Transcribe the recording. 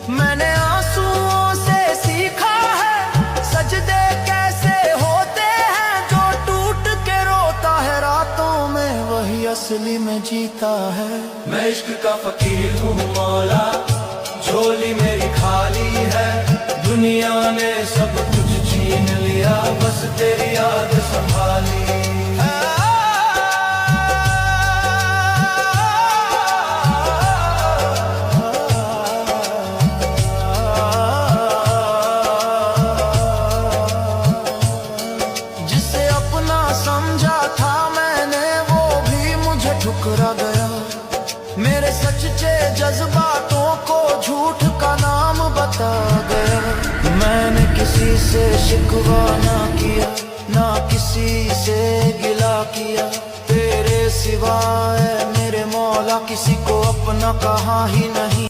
मैंने आंसुओं से सीखा है सजदे कैसे होते हैं। जो टूट के रोता है रातों में वही असली में जीता है। मैं इश्क का फकीर हूँ मौला, झोली मेरी खाली है। दुनिया ने सब कुछ छीन लिया, बस तेरी याद संभाली। जिसे अपना समझा था मैंने वो भी मुझे ठुकरा गया। मेरे सच्चे जज्बातों को झूठ का नाम बता गया। मैंने किसी से शिकवा ना किया, ना किसी से गिला किया। तेरे सिवाय मेरे मौला किसी को अपना कहा ही नहीं।